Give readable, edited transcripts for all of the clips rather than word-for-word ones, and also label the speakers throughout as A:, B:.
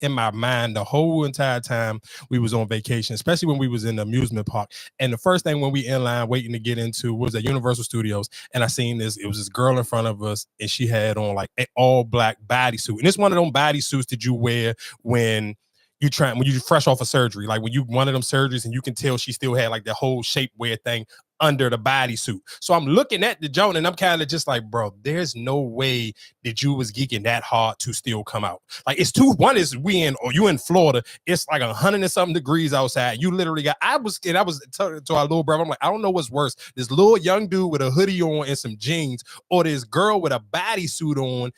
A: in my mind the whole entire time we was on vacation, especially when we was in the amusement park. And the first thing when we in line waiting to get into was at Universal Studios, and I seen this. It was this girl in front of us, and she had on like an all black bodysuit, and it's one of them bodysuits that you wear when you fresh off of surgery, like when you one of them surgeries, and you can tell she still had like the whole shapewear thing under the bodysuit. So I'm looking at the joint and I'm kind of just like, bro, there's no way that you was geeking that hard to still come out. Like it's two, one is you in Florida, it's like 100 and something degrees outside. You literally got, I was to our little brother, I'm like, I don't know what's worse, this little young dude with a hoodie on and some jeans, or this girl with a bodysuit on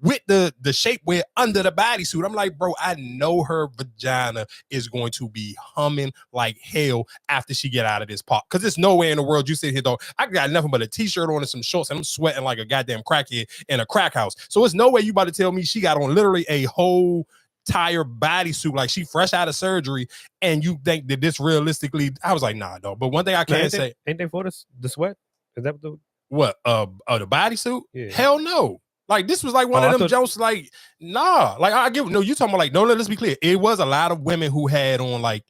A: with the shapewear under the bodysuit. I'm like, bro, I know her vagina is going to be humming like hell after she get out of this park. Because there's no way in the world you sit here, though. I got nothing but a t-shirt on and some shorts, and I'm sweating like a goddamn crackhead in a crack house. So it's no way you about to tell me she got on literally a whole tire bodysuit, like she fresh out of surgery, and you think that this realistically, I was like, nah, though. But one thing I can say,
B: ain't they for the sweat? Is that the
A: the bodysuit?
B: Yeah.
A: Hell no. Like this was like one of them jokes. Like nah, like I give no. You talking about like no? Let's be clear. It was a lot of women who had on like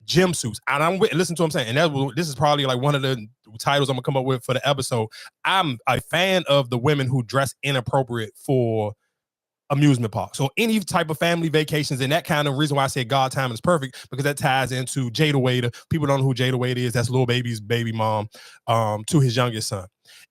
A: gym suits, and I'm listen to what I'm saying. And this is probably like one of the titles I'm gonna come up with for the episode. I'm a fan of the women who dress inappropriate for amusement park. So any type of family vacations, and that kind of reason why I say God Time is perfect, because that ties into Jayda Cheaves. People don't know who Jayda Cheaves is. That's Lil Baby's baby mom to his youngest son.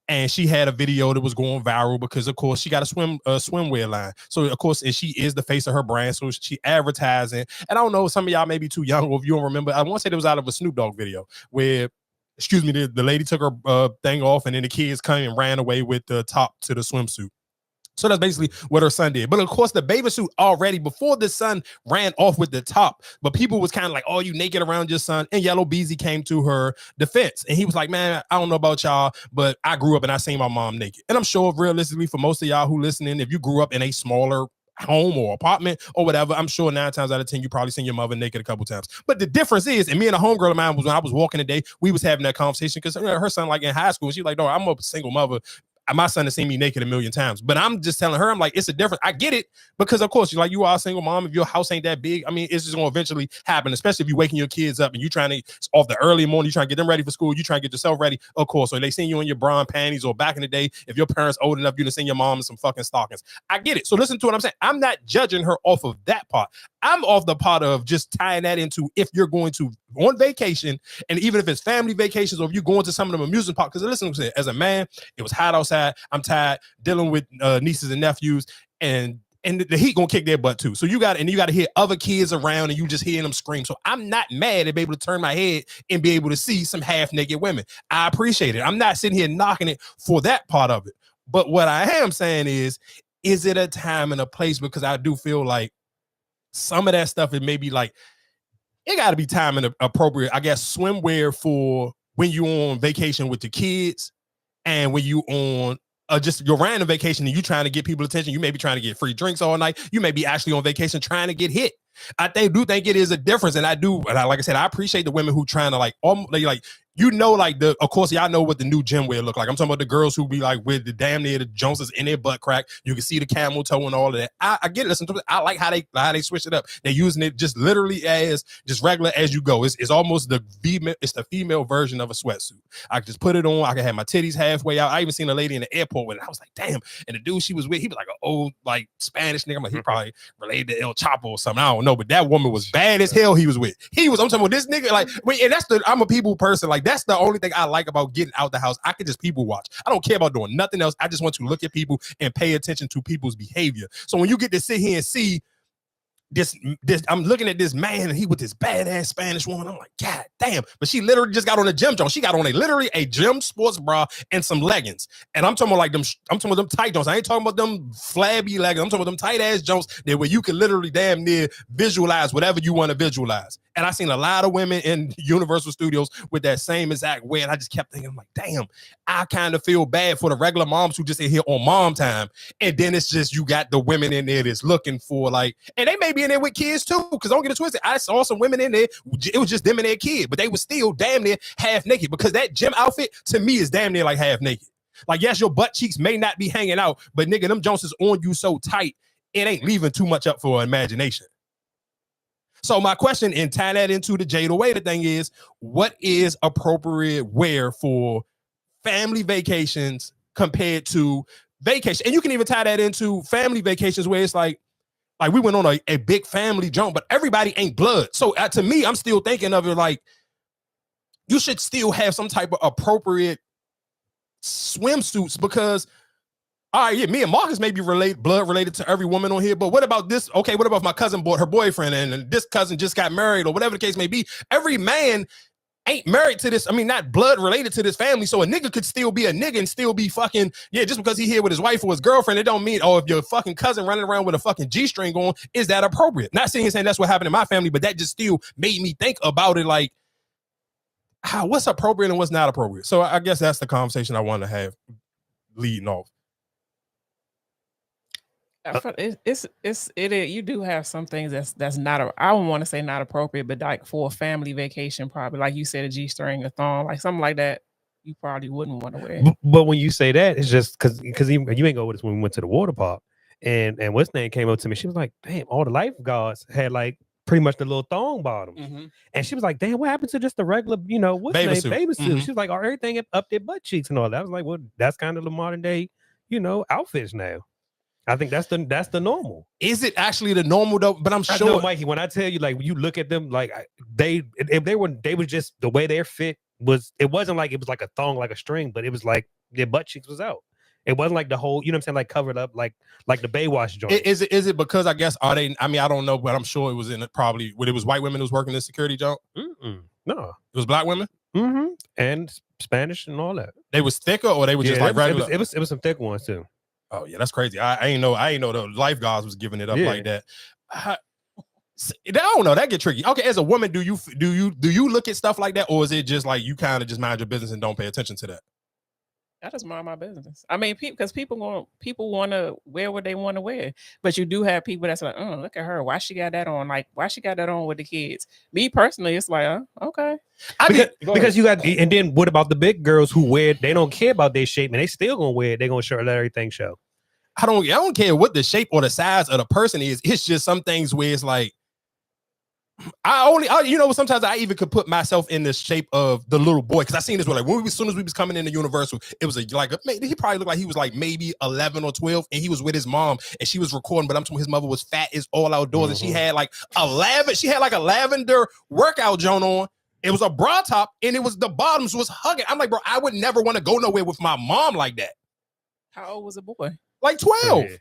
A: And she had a video that was going viral because, of course, she got a swimwear line. So, of course, and she is the face of her brand. So she advertising. And I don't know, some of y'all may be too young, or if you don't remember, I want to say it was out of a Snoop Dogg video where, excuse me, the lady took her thing off, and then the kids came and ran away with the top to the swimsuit. So that's basically what her son did. But of course, the baby suit already, before the son ran off with the top, but people was kind of like, oh, you naked around your son. And Yella Beezy came to her defense. And he was like, man, I don't know about y'all, but I grew up and I seen my mom naked. And I'm sure realistically for most of y'all who listening, if you grew up in a smaller home or apartment or whatever, I'm sure 9 times out of 10 you probably seen your mother naked a couple times. But the difference is, and me and a homegirl of mine was, when I was walking today, we was having that conversation because her son, like in high school, she like, no, I'm a single mother. My son has seen me naked a million times, but I'm just telling her, I'm like, it's a difference. I get it, because of course, like, you are a single mom. If your house ain't that big, I mean, it's just gonna eventually happen, especially if you're waking your kids up and you trying to, off the early morning, you trying to get them ready for school, you trying to get yourself ready, of course. So they seen you in your bra and panties, or back in the day, if your parents old enough, you to send your mom in some fucking stockings. I get it. So listen to what I'm saying. I'm not judging her off of that part. I'm off the part of just tying that into, if you're going to on vacation, and even if it's family vacations, or if you're going to some of them amusement parks, because listen, as a man, it was hot outside, I'm tired dealing with nieces and nephews, and the heat gonna kick their butt too. So you got to hear other kids around, and you just hearing them scream. So I'm not mad at being able to turn my head and be able to see some half naked women. I appreciate it. I'm not sitting here knocking it for that part of it. But what I am saying is it a time and a place? Because I do feel like some of that stuff, it may be like, it got to be time and appropriate. I guess swimwear for when you on vacation with your kids, and when you on just your random vacation and you trying to get people attention. You may be trying to get free drinks all night. You may be actually on vacation trying to get hit. I do think it is a difference, and like I said, I appreciate the women who trying to like of course, y'all know what the new gym wear look like. I'm talking about the girls who be like with the damn near the Joneses in their butt crack. You can see the camel toe and all of that. I get it. Listen to it. I like how they switch it up. They're using it just literally as just regular as you go. It's almost the female version of a sweatsuit. I can just put it on. I can have my titties halfway out. I even seen a lady in the airport with it. I was like, damn. And the dude she was with, he was like an old like Spanish nigga. I'm like, he probably related to El Chapo or something. I don't know, but that woman was bad as hell. He was with. I'm talking about this nigga. Like, and I'm a people person. Like, that's the only thing I like about getting out the house. I can just people watch. I don't care about doing nothing else. I just want to look at people and pay attention to people's behavior. So when you get to sit here and see this, I'm looking at this man, and he with this badass Spanish woman. I'm like, God damn. But she literally just got on a gym joint. She got on literally a gym sports bra and some leggings. And I'm talking about I'm talking about them tight joints. I ain't talking about them flabby leggings. I'm talking about them tight ass joints that where you can literally damn near visualize whatever you want to visualize. And I seen a lot of women in Universal Studios with that same exact way. And I just kept thinking, I'm like, damn, I kind of feel bad for the regular moms who just in here on mom time. And then it's just, you got the women in there that's looking for like, and they may be in there with kids too, because don't get it twisted. I saw some women in there, it was just them and their kid, but they were still damn near half naked, because that gym outfit to me is damn near like half naked. Like, yes, your butt cheeks may not be hanging out, but nigga, them Jones is on you so tight, it ain't leaving too much up for imagination. So my question, and tie that into the Jayda Waiter thing, is what is appropriate wear for family vacations compared to vacation? And you can even tie that into family vacations where it's like we went on a big family jump, but everybody ain't blood. So to me, I'm still thinking of it like you should still have some type of appropriate swimsuits because, all right, yeah, me and Marcus may be blood related to every woman on here, but what about this? Okay, what about if my cousin bought her boyfriend and this cousin just got married or whatever the case may be? Every man ain't married to this. I mean, not blood related to this family. So a nigga could still be a nigga and still be fucking, yeah, just because he here with his wife or his girlfriend, it don't mean, oh, if your fucking cousin running around with a fucking G-string on, is that appropriate? Not saying that's what happened in my family, but that just still made me think about it like, what's appropriate and what's not appropriate. So I guess that's the conversation I want to have leading off.
C: You do have some things that's not I don't want to say not appropriate, but like for a family vacation, probably like you said, a G-string, a thong, like something like that, you probably wouldn't want to wear.
B: But when you say that, it's just because you ain't go with us when we went to the water park, and what's name came up to me, she was like, "Damn, all the lifeguards had like pretty much the little thong bottoms," and she was like, "Damn, what happened to just the regular, baby suit?" She was like, everything up their butt cheeks and all that. I was like, well, that's kind of the modern day, outfits now. I think that's the normal.
A: Is it actually the normal though? But I'm sure,
B: know, Mikey, when I tell you, like, when you look at them, like they were just the way their fit was. It wasn't like it was like a thong, like a string, but it was like their butt cheeks was out. It wasn't like the whole, you know what I'm saying, like covered up, like the Baywatch joint.
A: Is it because I guess are they? I mean, I don't know, but I'm sure it was in it probably when it was white women who was working the security job.
B: No,
A: it was black women.
B: And Spanish and all that.
A: They was thicker, or they were just like regular.
B: It was some thick ones too.
A: Oh yeah, that's crazy. I ain't know the lifeguards was giving it up like that. I don't know. That get tricky. Okay, as a woman, do you look at stuff like that, or is it just like you kind of just mind your business and don't pay attention to that?
C: I just mind my business. I mean, because people want to wear what they want to wear, but you do have people that's like, oh, look at her. Why she got that on? Like, why she got that on with the kids? Me personally, it's like, okay.
B: Because you got, and then what about the big girls who they don't care about their shape and they still gonna wear it? They gonna let everything show.
A: I don't care what the shape or the size of the person is. It's just some things where it's like, sometimes I even could put myself in the shape of the little boy, because I seen this one, like as soon as we was coming into Universal, it was he probably looked like he was like maybe 11 or 12, and he was with his mom and she was recording, but I'm talking his mother was fat as all outdoors, and she had like a lavender workout joint on. It was a bra top, and it was the bottoms was hugging. I'm like, bro, I would never want to go nowhere with my mom like that.
C: How old was the boy?
A: Like 12.
B: Yeah.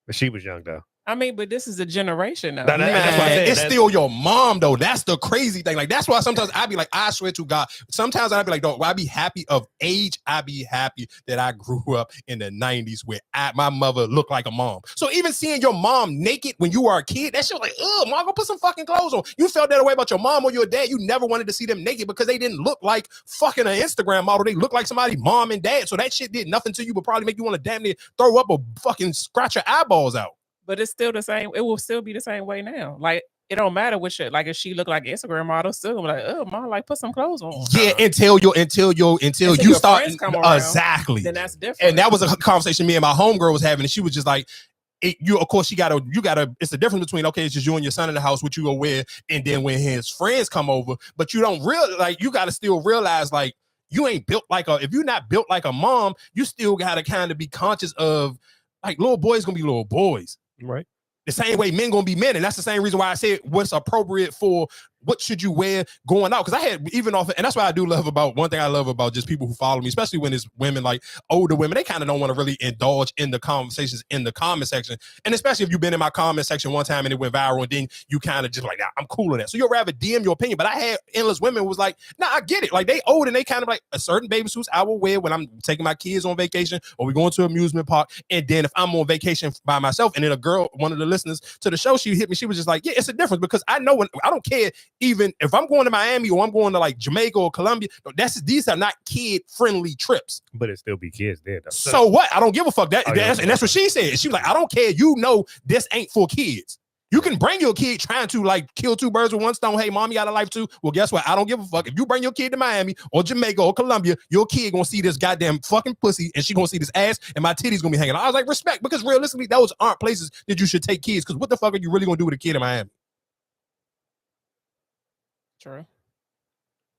B: But she was young though.
C: I mean, but this is a generation now.
A: That's why I said, it's still your mom though. That's the crazy thing. Like, that's why sometimes I'd be like, I swear to God, sometimes I'd be like, dog, I be happy of age. I'd be happy that I grew up in the 90s where my mother looked like a mom. So even seeing your mom naked when you were a kid, that shit was like, ugh, mom, go put some fucking clothes on. You felt that way about your mom or your dad. You never wanted to see them naked because they didn't look like fucking an Instagram model. They looked like somebody mom and dad. So that shit did nothing to you, but probably make you want to damn near throw up or fucking scratch your eyeballs out.
C: But it's still the same. It will still be the same way now. Like, it don't matter what shit. Like, if she look like an Instagram model, still gonna be like, oh, mom, like, put some clothes on.
A: Yeah, until you start exactly.
C: Then that's different.
A: And that was a conversation me and my homegirl was having, and she was just like, of course, you gotta. It's the difference between, okay, it's just you and your son in the house, what you go wear, and then when his friends come over, but you don't you gotta still realize, like, you ain't built like if you're not built like a mom, you still gotta kind of be conscious of, like, little boys gonna be little boys.
B: Right.
A: The same way men gonna be men, and that's the same reason why I said what's appropriate for what should you wear going out. Because I had even off, and that's why I do love about one thing I love about just people who follow me, especially when it's women, like older women, they kind of don't want to really indulge in the conversations in the comment section. And especially if you've been in my comment section one time and it went viral, and then you kind of just like, nah, I'm cool on that. So you'll rather DM your opinion. But I had endless women who was like, nah, I get it. Like, they old and they kind of like a certain baby suits I will wear when I'm taking my kids on vacation or we going to an amusement park. And then if I'm on vacation by myself, and then a girl, one of the listeners to the show, she hit me. She was just like, yeah, it's a difference, because I know I don't care even if I'm going to Miami or I'm going to like Jamaica or Colombia. These are not kid-friendly trips.
B: But it still be kids there though.
A: So what? I don't give a fuck. That's what she said. She was like, I don't care. You know this ain't for kids. You can bring your kid trying to like kill two birds with one stone. Hey, mom, you got a life too. Well, guess what? I don't give a fuck. If you bring your kid to Miami or Jamaica or Colombia, your kid gonna see this goddamn fucking pussy, and she gonna see this ass, and my titties gonna be hanging out. I was like, respect, because realistically, those aren't places that you should take kids. Because what the fuck are you really gonna do with a kid in Miami?
C: True.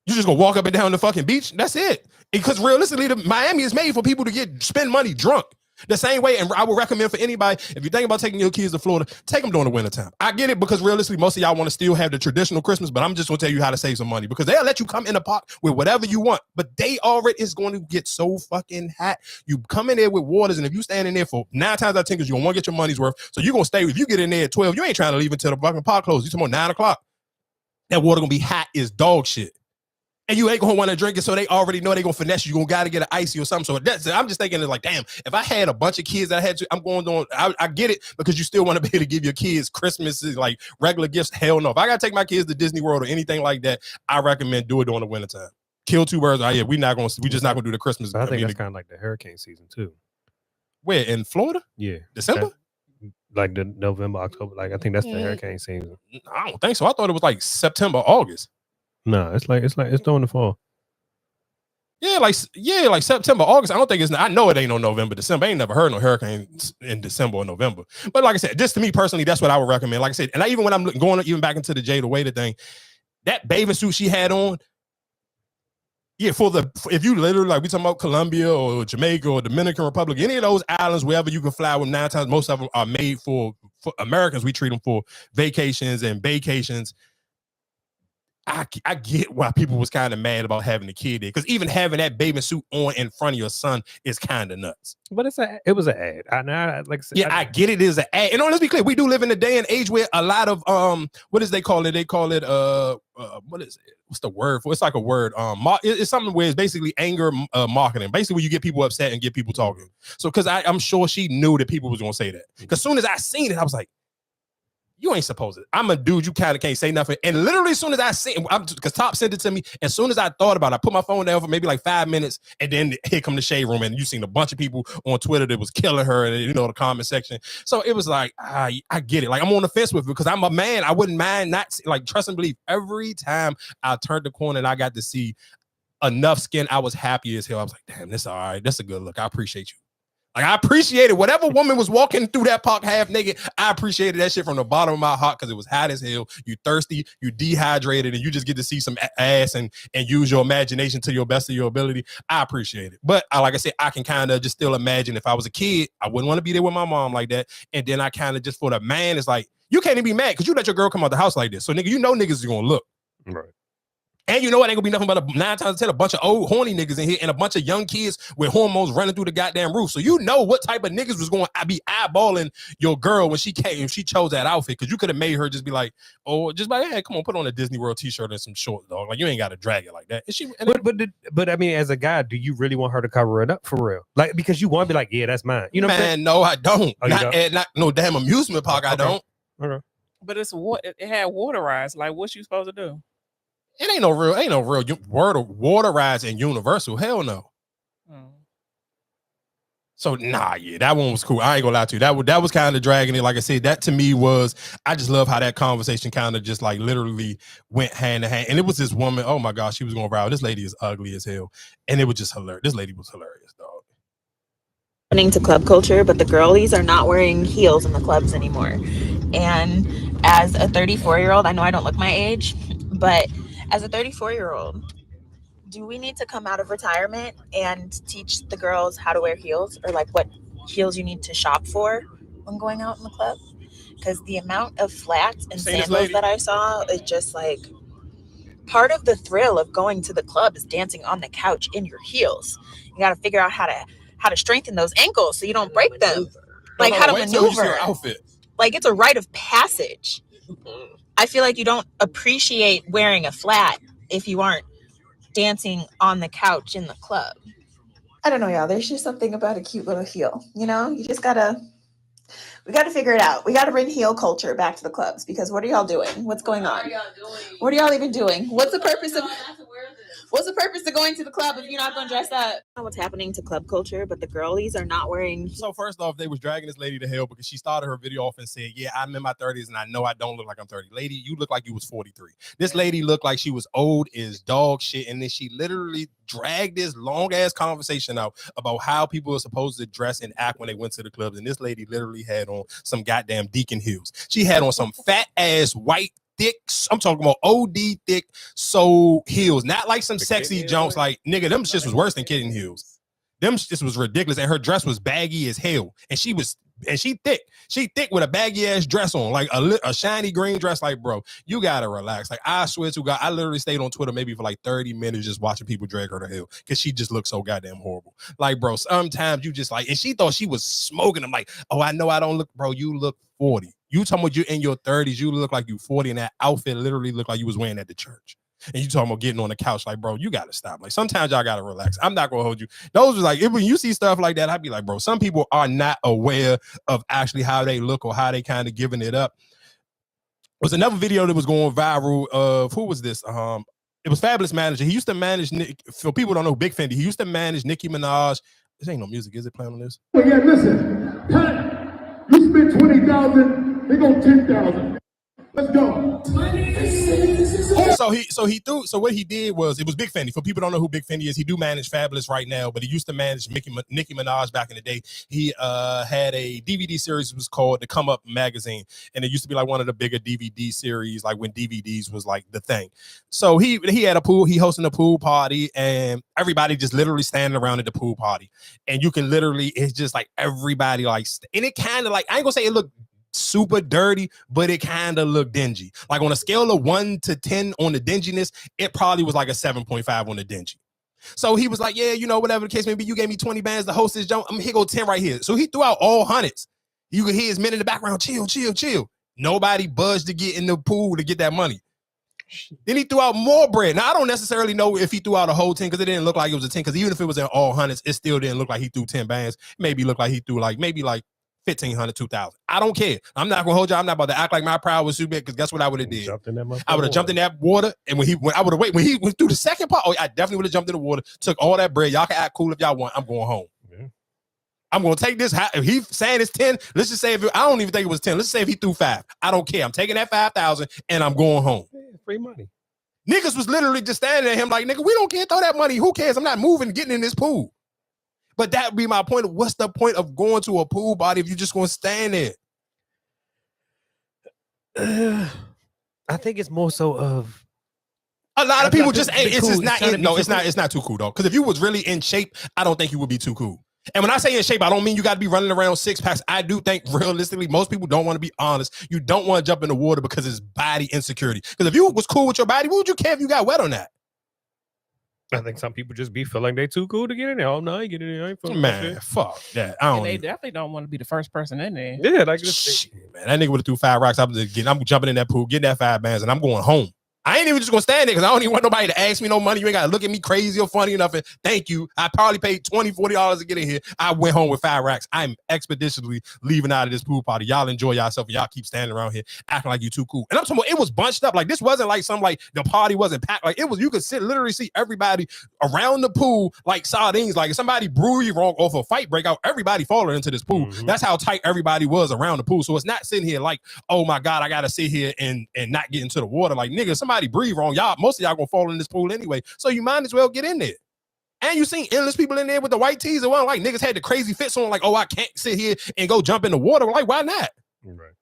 A: You just gonna walk up and down the fucking beach. That's it. Because realistically, Miami is made for people to spend money drunk. The same way, and I would recommend for anybody, if you think about taking your kids to Florida, take them during the wintertime. I get it because realistically, most of y'all want to still have the traditional Christmas, but I'm just going to tell you how to save some money because they'll let you come in the park with whatever you want, but they already is going to get so fucking hot. You come in there with waters, and if you stand in there for 9 times out of 10, because you're going to want to get your money's worth, so you're going to stay. If you get in there at 12, you ain't trying to leave until the fucking park closes. You're talking about 9 o'clock. That water going to be hot as dog shit. And you ain't gonna want to drink it, so they already know they gonna finesse you. You gonna gotta get an icy or something. So I'm just thinking, it's like, damn, if I had a bunch of kids that I had to, I'm going on. I get it because you still want to be able to give your kids Christmases like regular gifts. Hell no. If I gotta take my kids to Disney World or anything like that, I recommend do it during the wintertime. Kill 2 birds. Yeah, we just not gonna do the Christmas.
B: I think that's kind of like the hurricane season too.
A: Where in Florida?
B: Yeah,
A: December.
B: Like the November, October. Like I think that's the hurricane season.
A: I don't think so. I thought it was like September, August.
B: No, it's during the fall.
A: Yeah, like September, August. I don't think it's. I know it ain't no November, December. I ain't never heard no hurricanes in December or November. But like I said, just to me personally, that's what I would recommend. Like I said, and even when I'm going even back into the Jayda Cheaves thing, that bathing suit she had on. Yeah, if you literally like we talking about Colombia or Jamaica or Dominican Republic, any of those islands wherever you can fly with 9 times, most of them are made for Americans. We treat them for vacations and vacations. I get why people was kind of mad about having a kid there because even having that bathing suit on in front of your son is kind of nuts.
B: But it was an ad. I
A: get it is an ad. And let's be clear, we do live in a day and age where a lot of what is they call it? They call it what is it? What's the word for? It's like a word. It's something where it's basically anger marketing. Basically, where you get people upset and get people talking. So because I'm sure she knew that people was gonna say that. Because soon as I seen it, I was like, you ain't supposed to. I'm a dude. You kind of can't say nothing. And literally, as soon as I seen it, because Top sent it to me, as soon as I thought about it, I put my phone down for maybe like 5 minutes, and then here come the shade room, and you seen a bunch of people on Twitter that was killing her, and the comment section. So it was like, I get it. Like I'm on the fence with it because I'm a man. I wouldn't mind not like trust and believe. Every time I turned the corner and I got to see enough skin, I was happy as hell. I was like, damn, this all right. That's a good look. I appreciate you. Like I appreciated whatever woman was walking through that park half naked. I appreciated that shit from the bottom of my heart because it was hot as hell. You thirsty, you dehydrated, and you just get to see some ass and use your imagination to your best of your ability. I appreciate it. But like I said, I can kind of just still imagine if I was a kid, I wouldn't want to be there with my mom like that. And then I kind of just for the man, it's like, you can't even be mad because you let your girl come out the house like this. So nigga, niggas is gonna look.
B: Right.
A: And you know what? Ain't gonna be nothing but 9 times out of 10 a bunch of old horny niggas in here and a bunch of young kids with hormones running through the goddamn roof. So you know what type of niggas was going to be eyeballing your girl when she came, if she chose that outfit, because you could have made her just be like, oh, just like, hey, come on, put on a Disney World t-shirt and some shorts, dog. Like you ain't got to drag it like that.
B: But I mean, as a guy, do you really want her to cover it up for real? Like because you want to be like, yeah, that's mine. You know,
A: man, no, I don't. Oh, not no damn amusement park. Okay. I don't.
B: Okay.
C: But it had water rides. Like what you supposed to do?
A: It ain't no real water rides in Universal. Hell no. So yeah, that one was cool. I ain't gonna lie to you. That was kind of dragging it. Like I said, that to me was, I just love how that conversation kind of just like literally went hand in hand. And it was this woman, oh my gosh, she was going viral. This lady is ugly as hell. And it was just hilarious. This lady was hilarious, dog.
D: To club culture, but the girlies are not wearing heels in the clubs anymore. And as a 34-year-old, I know I don't look my age, but as a 34-year-old, do we need to come out of retirement and teach the girls how to wear heels or like what heels you need to shop for when going out in the club? Because the amount of flats and sandals that I saw is just like part of the thrill of going to the club is dancing on the couch in your heels. You got to figure out how to strengthen those ankles so you don't break them. Like how to maneuver. Like it's a rite of passage. I feel like you don't appreciate wearing a flat if you aren't dancing on the couch in the club. I don't know, y'all. There's just something about a cute little heel. You know, we gotta figure it out. We gotta bring heel culture back to the clubs because what are y'all doing? What's going on? What are y'all even doing? What's the purpose of going to the club if you're not going to dress up? What's happening to club culture, but the girlies are not wearing.
A: So first off, they was dragging this lady to hell because she started her video off and said, yeah, I'm in my 30s and I know I don't look like I'm 30. Lady, you look like you was 43. This lady looked like she was old as dog shit. And then she literally dragged this long ass conversation out about how people are supposed to dress and act when they went to the clubs. And this lady literally had on some goddamn Deacon heels. She had on some fat ass white thick. I'm talking about OD thick sole heels, not like some sexy jumps. Like nigga, them shits was worse than kitten heels. Them shits was ridiculous, and her dress was baggy as hell, and she thick. She thick with a baggy ass dress on, like a shiny green dress. Like, bro, you gotta relax. Like, I swear to God, I literally stayed on Twitter maybe for like 30 minutes just watching people drag her to hell because she just looked so goddamn horrible. Like, bro, sometimes you just like, and she thought she was smoking. I'm like, oh, I know I don't look, bro. You look 40. You talking about you in your 30s? You look like you 40, and that outfit literally looked like you was wearing at the church. And you talking about getting on the couch, like, bro, you gotta stop. Like, sometimes y'all gotta relax. I'm not gonna hold you. Those are like, when you see stuff like that, I'd be like, bro, some people are not aware of actually how they look or how they kind of giving it up. There was another video that was going viral of who was this? It was Fabulous Manager. He used to manage, for people who don't know, Big Fendi. He used to manage Nicki Minaj. This ain't no music, is it playing on this?
E: Well, yeah, listen, Pat, you spent 20,000, they go 10,000. Let's go.
A: So what he did was, it was Big Fendi. For people who don't know who Big Fendi is, he do manage Fabulous right now, but he used to manage Nicki Minaj back in the day. He had a DVD series, it was called The Come Up Magazine, and it used to be like one of the bigger DVD series, like when DVDs was like the thing. So he had a pool, he hosting a pool party, and everybody just literally standing around at the pool party, and you can literally, it's just like everybody like, and it kind of like, I ain't gonna say it looked super dirty, but it kind of looked dingy. Like on a scale of 1 to 10 on the dinginess, it probably was like a 7.5 on the dingy. So he was like, yeah, you know, whatever the case may be, you gave me 20 bands to host this jump. Here go 10 right here. So he threw out all hundreds. You could hear his men in the background, chill, chill, chill. Nobody budged to get in the pool to get that money. Then he threw out more bread. Now, I don't necessarily know if he threw out a whole 10 because it didn't look like it was a 10, because even if it was in all hundreds, it still didn't look like he threw 10 bands. Maybe looked like he threw like, maybe like 1,500, 2,000. I don't care. I'm not gonna hold you. I'm not about to act like my pride was super big, because guess what I would have did? I would have jumped in that water, and when I would have waited when he went through the second part, I definitely would have jumped in the water, took all that bread. Y'all can act cool if y'all want. I'm going home. Yeah. I'm gonna take this. If he's saying it's 10, let's just say I don't even think it was 10. Let's say if he threw 5. I don't care. I'm taking that 5,000 and I'm going home.
B: Yeah, free money.
A: Niggas was literally just standing at him like, nigga, we don't care. Throw that money. Who cares? I'm not moving, getting in this pool. But that would be my point. What's the point of going to a pool party if you're just going to stand
B: there? I think it's more so of
A: a lot of people just ain't. It's just not. It's not too cool though. Because if you was really in shape, I don't think you would be too cool. And when I say in shape, I don't mean you got to be running around 6 packs. I do think realistically, most people don't want to be honest. You don't want to jump in the water because it's body insecurity. Because if you was cool with your body, what would you care if you got wet on that?
B: I think some people just be feeling they too cool to get in there. Oh no, I ain't get in there. I ain't
A: man, fuck that. I don't.
C: They definitely don't want to be the first person in there.
B: Yeah, like this.
A: Shit, man, that nigga would have threw 5 rocks. I'm jumping in that pool, getting that 5 bands, and I'm going home. I ain't even just gonna stand there because I don't even want nobody to ask me no money. You ain't gotta look at me crazy or funny or nothing. Thank you. I probably paid $20, $40 to get in here. I went home with 5 racks. I'm expeditiously leaving out of this pool party. Y'all enjoy yourself and y'all keep standing around here acting like you too cool. And I'm talking about, it was bunched up. Like, this wasn't like some, like the party wasn't packed. Like, it was, you could literally see everybody around the pool like sardines. Like, if somebody breathed wrong off a fight breakout, everybody falling into this pool. Mm-hmm. That's how tight everybody was around the pool. So it's not sitting here like, oh my God, I gotta sit here and not get into the water. Like, nigga, somebody breathe wrong. Most of y'all gonna fall in this pool anyway, so you might as well get in there. And you seen endless people in there with the white tees. It wasn't like niggas had the crazy fits on, like, oh, I can't sit here and go jump in the water. Like, why not?
B: Right.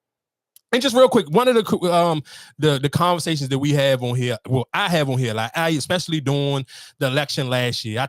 A: And just real quick, one of the conversations that we have on here, well, I have on here, like, especially during the election last year, I